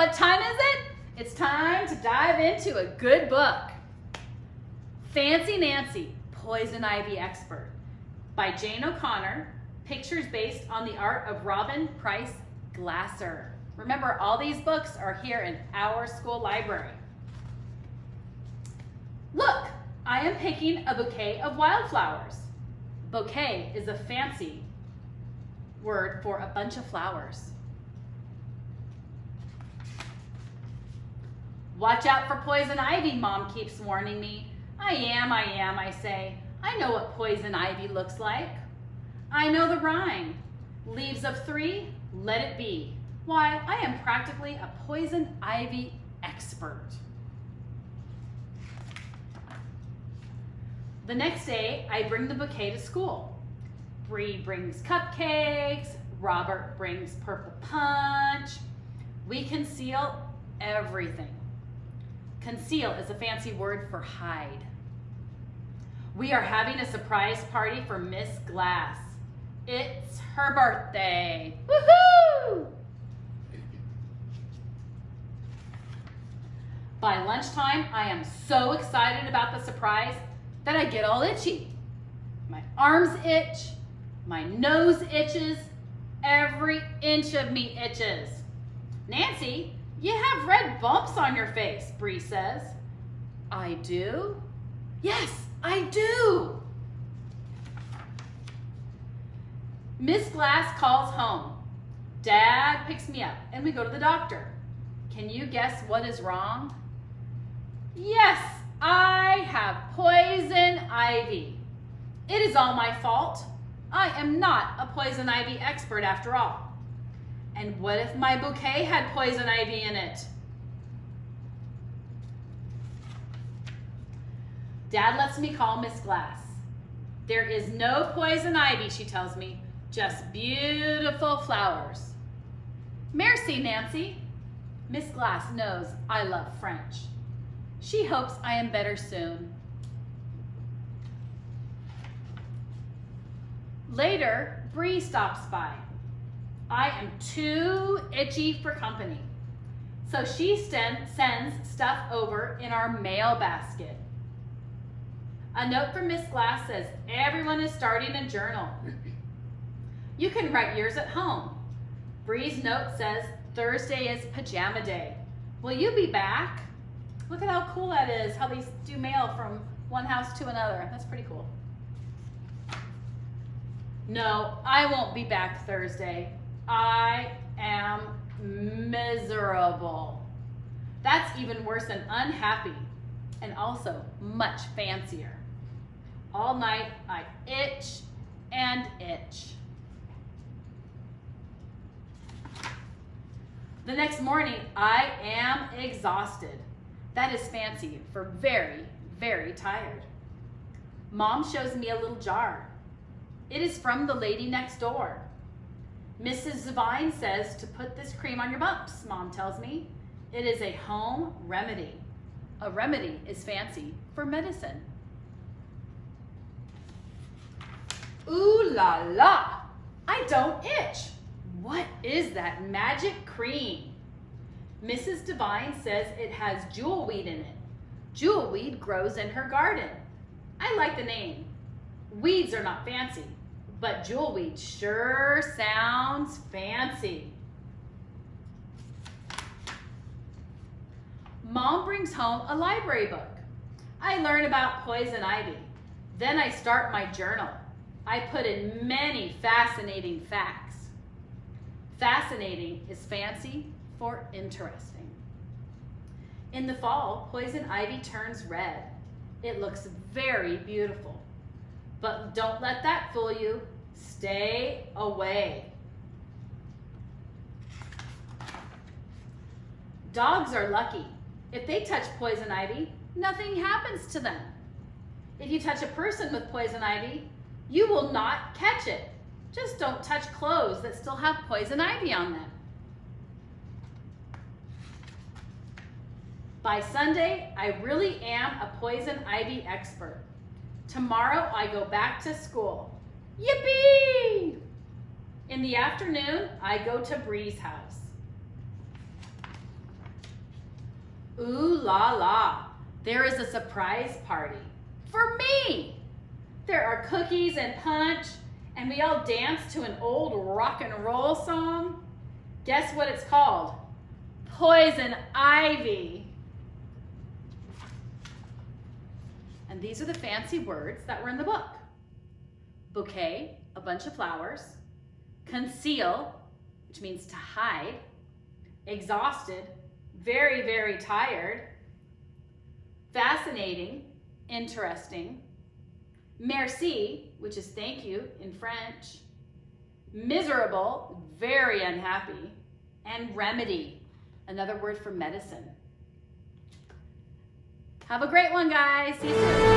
what time is it? It's time to dive into a good book. Fancy Nancy, Poison Ivy Expert by Jane O'Connor, pictures based on the art of Robin Price Glasser. Remember, all these books are here in our school library. Look, I am picking a bouquet of wildflowers. Bouquet is a fancy word for a bunch of flowers. Watch out for poison ivy, Mom keeps warning me. I am, I say. I know what poison ivy looks like. I know the rhyme. Leaves of 3, let it be. Why, I am practically a poison ivy expert. The next day, I bring the bouquet to school. Bree brings cupcakes. Robert brings purple punch. We conceal everything. Conceal is a fancy word for hide. We are having a surprise party for Miss Glass. It's her birthday. Woohoo! By lunchtime, I am so excited about the surprise that I get all itchy. My arms itch, my nose itches, every inch of me itches. Nancy, you have red bumps on your face, Bree says. I do? Yes, I do. Miss Glass calls home. Dad picks me up and we go to the doctor. Can you guess what is wrong? Yes, I have poison ivy. It is all my fault. I am not a poison ivy expert after all. And what if my bouquet had poison ivy in it? Dad lets me call Miss Glass. There is no poison ivy, she tells me, just beautiful flowers. Merci, Nancy. Miss Glass knows I love French. She hopes I am better soon. Later, Bree stops by. I am too itchy for company. So she sends stuff over in our mail basket. A note from Miss Glass says, everyone is starting a journal. You can write yours at home. Bree's note says, Thursday is pajama day. Will you be back? Look at how cool that is, how they do mail from one house to another. That's pretty cool. No, I won't be back Thursday. I am miserable. That's even worse than unhappy, and also much fancier. All night I itch and itch. The next morning I am exhausted. That is fancy for very, very tired. Mom shows me a little jar. It is from the lady next door. Mrs. Devine says to put this cream on your bumps, Mom tells me. It is a home remedy. A remedy is fancy for medicine. Ooh la la, I don't itch. What is that magic cream? Mrs. Devine says it has jewelweed in it. Jewelweed grows in her garden. I like the name. Weeds are not fancy, but jewelweed sure sounds fancy. Mom brings home a library book. I learn about poison ivy. Then I start my journal. I put in many fascinating facts. Fascinating is fancy for interesting. In the fall, poison ivy turns red. It looks very beautiful. But don't let that fool you. Stay away. Dogs are lucky. If they touch poison ivy, nothing happens to them. If you touch a person with poison ivy, you will not catch it. Just don't touch clothes that still have poison ivy on them. By Sunday, I really am a poison ivy expert. Tomorrow, I go back to school. Yippee! In the afternoon, I go to Bree's house. Ooh la la, there is a surprise party for me. There are cookies and punch, and we all dance to an old rock and roll song. Guess what it's called? Poison ivy. And these are the fancy words that were in the book. Bouquet, a bunch of flowers. Conceal, which means to hide. Exhausted, very, very tired. Fascinating, interesting. Merci, which is thank you in French. Miserable, very unhappy. And remedy, another word for medicine. Have a great one, guys. See you soon.